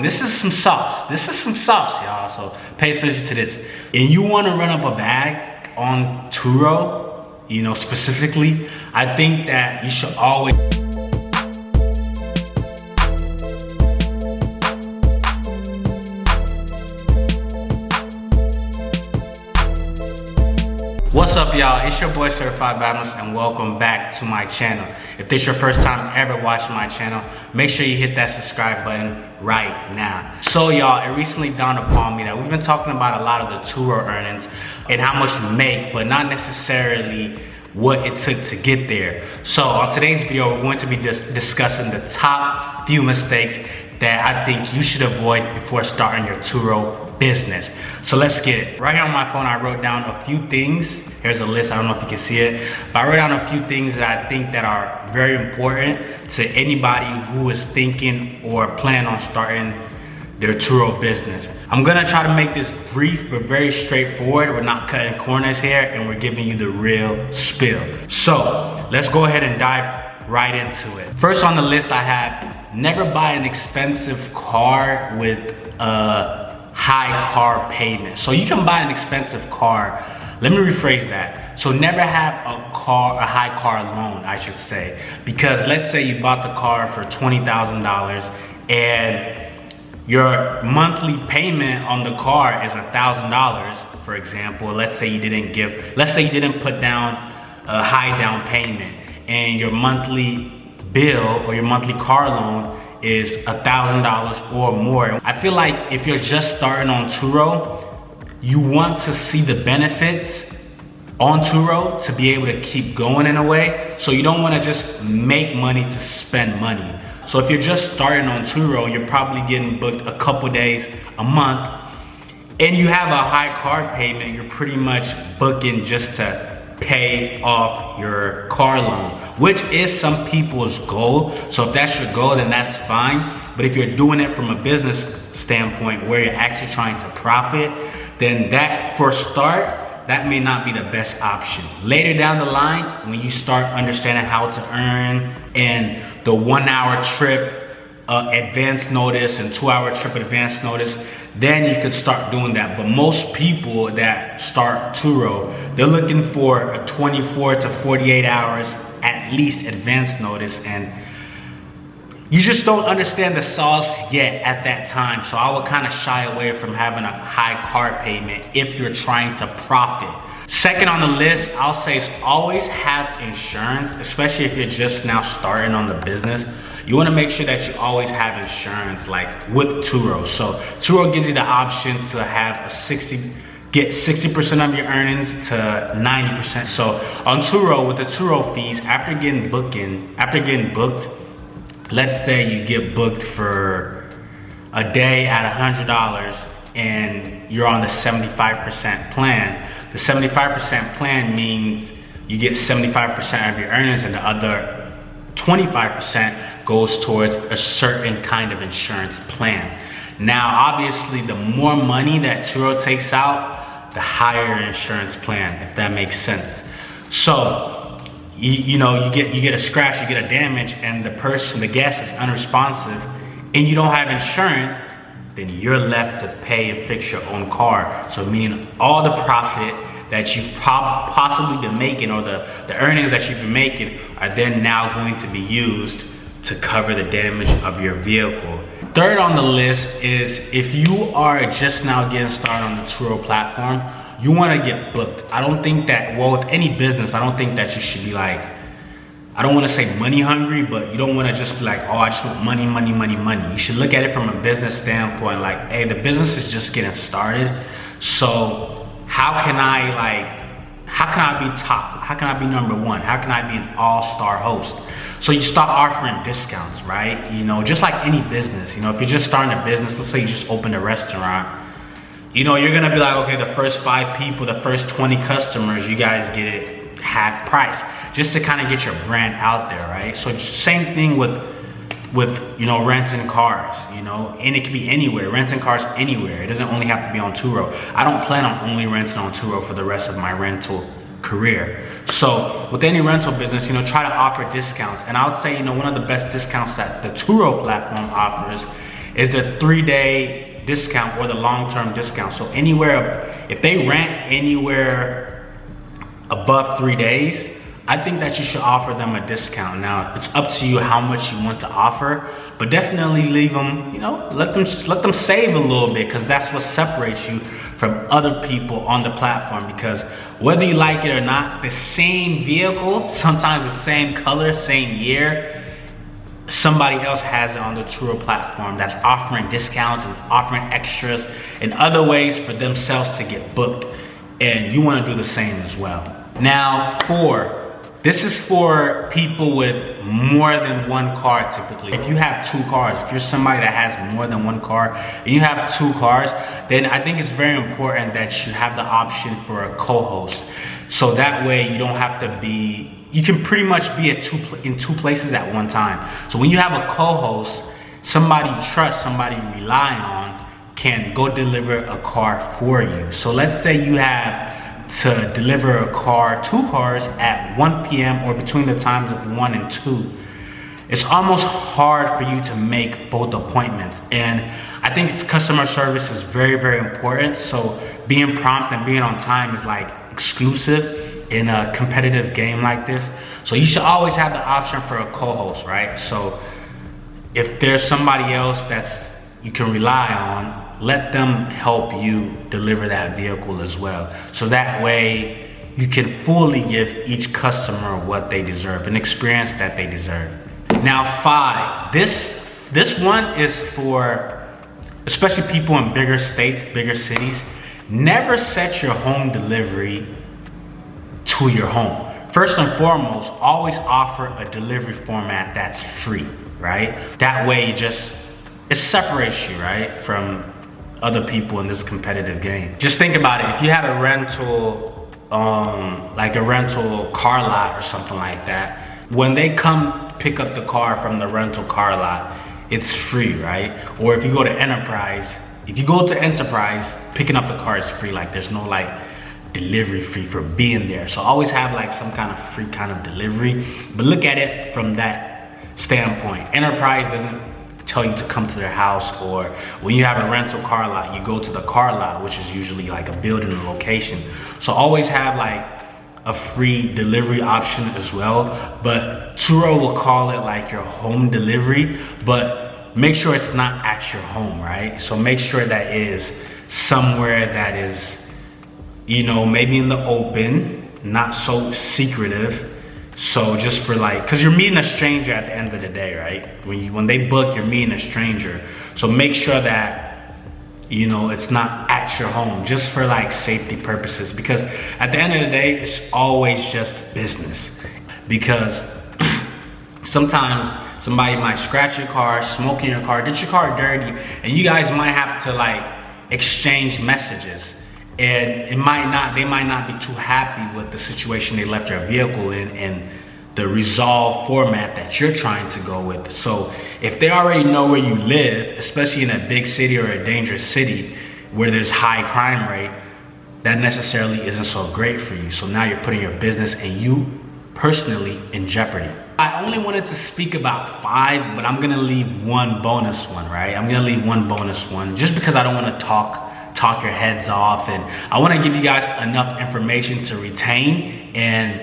This is some sauce. This is some sauce, y'all. So pay attention to this. And you want to run up a bag on Turo, you know, specifically, I think that you should always. What's up, y'all? It's your boy Certified Balanced, and welcome back to my channel. If this is your first time ever watching my channel, make sure you hit that subscribe button right now. So y'all, it recently dawned upon me that we've been talking about a lot of the Turo earnings and how much we make, but not necessarily what it took to get there. So on today's video, we're going to be discussing the top few mistakes that I think you should avoid before starting your Turo business. So let's get it. Right here on my phone, I wrote down a few things. Here's a list, I don't know if you can see it, but I wrote down a few things that I think that are very important to anybody who is thinking or planning on starting their Turo business. I'm gonna try to make this brief but very straightforward. We're not cutting corners here, and we're giving you the real spill. So let's go ahead and dive right into it. First on the list I have, never buy an expensive car with a high car payment. So you can buy an expensive car. Let me rephrase that. So never have a high car loan, I should say. Because let's say you bought the car for $20,000 and your monthly payment on the car is $1,000, for example. Let's say you didn't put down a high down payment and your monthly bill or your monthly car loan is $1,000 or more. I feel like if you're just starting on Turo, you want to see the benefits on Turo to be able to keep going in a way. So you don't want to just make money to spend money. So if you're just starting on Turo, you're probably getting booked a couple days, a month, and you have a high car payment, you're pretty much booking just to pay off your car loan, which is some people's goal. So if that's your goal, then that's fine. But if you're doing it from a business standpoint where you're actually trying to profit, then that, for a start, that may not be the best option. Later down the line, when you start understanding how to earn and the 1 hour trip advance notice and 2 hour trip advance notice, then you can start doing that. But most people that start Turo, they're looking for a 24 to 48 hours at least advance notice, and you just don't understand the sauce yet at that time. So I would kind of shy away from having a high car payment if you're trying to profit. Second on the list, I'll say is always have insurance, especially if you're just now starting on the business. You want to make sure that you always have insurance, like with Turo. So Turo gives you the option to have get 60% of your earnings to 90%. So on Turo, with the Turo fees, after getting booked, let's say you get booked for a day at $100 and you're on the 75% plan. The 75% plan means you get 75% of your earnings, and the other 25% goes towards a certain kind of insurance plan. Now, obviously, the more money that Turo takes out, the higher insurance plan, if that makes sense. So, you get a scratch, you get a damage, and the guest is unresponsive, and you don't have insurance, then you're left to pay and fix your own car. So meaning all the profit that you've possibly been making, or the earnings that you've been making, are then now going to be used to cover the damage of your vehicle. Third on the list is, if you are just now getting started on the Turo platform, you want to get booked. I don't think that, well, with any business, I don't think that you should be like, I don't want to say money hungry, but you don't want to just be like, oh, I just want money, money, money, money. You should look at it from a business standpoint, like, hey, the business is just getting started. So how can I be top? How can I be number one? How can I be an all-star host? So you start offering discounts, right? You know, just like any business, you know, if you're just starting a business, let's say you just opened a restaurant, you know, you're gonna be like, okay, the first 5 people, the first 20 customers, you guys get it half price, just to kind of get your brand out there, right? So same thing with you know, renting cars, you know, and it can be anywhere, renting cars anywhere. It doesn't only have to be on Turo. I don't plan on only renting on Turo for the rest of my rental career. So with any rental business, you know, try to offer discounts. And I would say, you know, one of the best discounts that the Turo platform offers is the 3-day discount or the long-term discount. So anywhere, if they rent anywhere above 3 days, I think that you should offer them a discount. Now, it's up to you how much you want to offer, but definitely leave them, let them save a little bit, because that's what separates you from other people on the platform. Because whether you like it or not, the same vehicle, sometimes the same color, same year, somebody else has it on the Turo platform that's offering discounts and offering extras and other ways for themselves to get booked. And you want to do the same as well. Now, this is for people with more than one car typically. If you have 2 cars, if you're somebody that has more than 1 car and you have 2 cars, then I think it's very important that you have the option for a co-host. So that way you don't have to you can pretty much be in 2 places at one time. So when you have a co-host, somebody you trust, somebody you rely on can go deliver a car for you. So let's say you have to deliver a car, 2 cars at 1 p.m. or between the times of 1 and 2. It's almost hard for you to make both appointments. And I think customer service is very, very important. So being prompt and being on time is like exclusive in a competitive game like this. So you should always have the option for a co-host, right? So if there's somebody else that's you can rely on, let them help you deliver that vehicle as well. So that way you can fully give each customer what they deserve, an experience that they deserve. Now 5, this one is for especially people in bigger states, bigger cities. Never set your home delivery to your home. First and foremost, always offer a delivery format that's free, right? That way it separates you, right, from other people in this competitive game. Just think about it. If you had a rental, like a rental car lot or something like that, when they come pick up the car from the rental car lot, it's free, right? Or if you go to Enterprise, picking up the car is free. Like there's no like delivery fee for being there. So always have like some kind of free kind of delivery, but look at it from that standpoint. Enterprise doesn't tell you to come to their house, or when you have a rental car lot, you go to the car lot, which is usually like a building or location. So always have like a free delivery option as well. But Turo will call it like your home delivery, but make sure it's not at your home, right? So make sure that it is somewhere that is, maybe in the open, not so secretive. So just for like, cause you're meeting a stranger at the end of the day, right? When they book, you're meeting a stranger. So make sure that, it's not at your home, just for like safety purposes. Because at the end of the day, it's always just business. Because sometimes somebody might scratch your car, smoke in your car, get your car dirty, and you guys might have to like exchange messages. And they might not be too happy with the situation they left your vehicle in and the resolve format that you're trying to go with. So if they already know where you live, especially in a big city or a dangerous city where there's high crime rate, that necessarily isn't so great for you. So now you're putting your business and you personally in jeopardy. I only wanted to speak about 5, but I'm gonna leave one bonus one, right? I'm gonna leave one bonus one just because I don't wanna talk your heads off, and I want to give you guys enough information to retain. And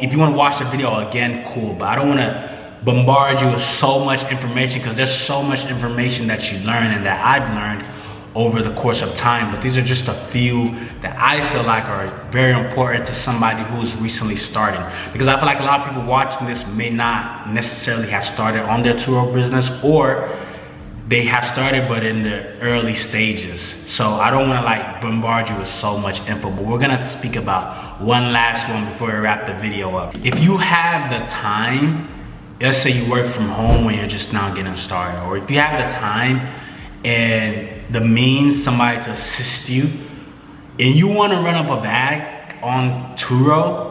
if you want to watch the video again, cool, but I don't want to bombard you with so much information, because there's so much information that you learn and that I've learned over the course of time. But these are just a few that I feel like are very important to somebody who's recently starting, because I feel like a lot of people watching this may not necessarily have started on their Turo business, or they have started but in the early stages. So I don't want to like bombard you with so much info, but we're gonna speak about one last one before we wrap the video up. If you have the time, let's say you work from home when you're just now getting started, or if you have the time and the means, somebody to assist you, and you want to run up a bag on Turo,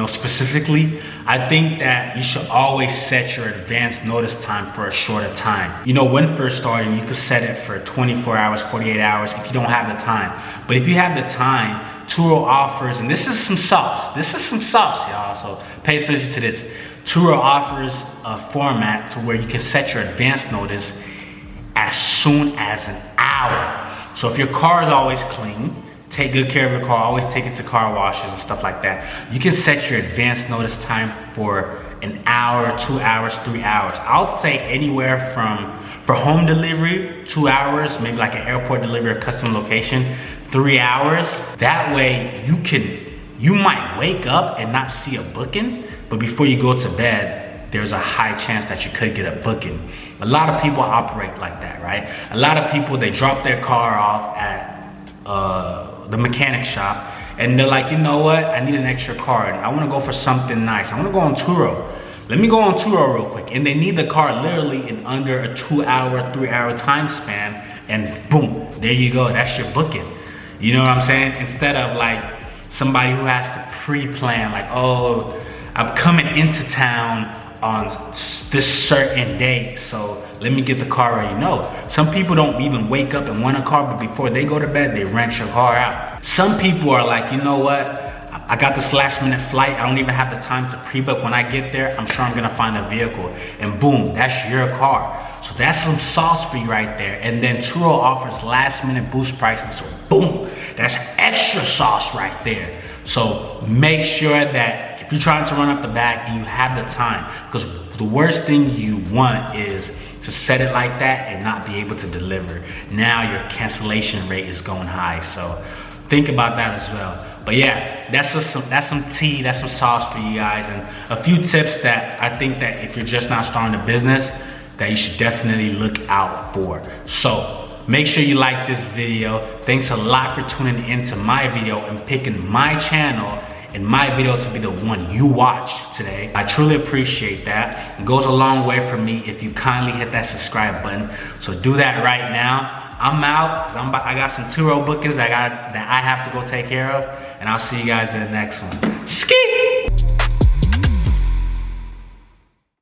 specifically, I think that you should always set your advance notice time for a shorter time. When first starting, you could set it for 24 hours, 48 hours if you don't have the time. But if you have the time, Turo offers, and this is some sauce, y'all, so pay attention to this. Turo offers a format to where you can set your advance notice, as soon as an hour. So if your car is always clean, take good care of your car, always take it to car washes and stuff like that. You can set your advance notice time for an hour, 2 hours, 3 hours. I would say anywhere from, for home delivery, 2 hours, maybe like an airport delivery or custom location, 3 hours. That way you might wake up and not see a booking, but before you go to bed, there's a high chance that you could get a booking. A lot of people operate like that, right? A lot of people, they drop their car off at the mechanic shop and they're like, you know what, I need an extra car and I want to go for something nice. I want to go on Turo. Let me go on Turo real quick. And they need the car literally in under a 2 hour, 3 hour time span, and boom, there you go, that's your booking. You know what I'm saying? Instead of like somebody who has to pre-plan, like, oh, I'm coming into town on this certain day, so let me get the car ready. No, some people don't even wake up and want a car, but before they go to bed, they rent your car out. Some people are like, you know what, I got this last minute flight, I don't even have the time to pre-book. When I get there, I'm sure I'm gonna find a vehicle, and boom, that's your car. So that's some sauce for you right there. And then Turo offers last minute boost pricing, so boom, that's extra sauce right there. So make sure that if you're trying to run up the bag and you have the time, because the worst thing you want is to set it like that and not be able to deliver. Now your cancellation rate is going high, so think about that as well. But yeah, that's some tea, that's some sauce for you guys, and a few tips that I think that if you're just not starting a business, that you should definitely look out for. So make sure you like this video. Thanks a lot for tuning into my video and picking my channel and my video to be the one you watch today. I truly appreciate that. It goes a long way for me if you kindly hit that subscribe button. So do that right now. I'm out, because I got some Turo bookings that I have to go take care of, and I'll see you guys in the next one. Ski!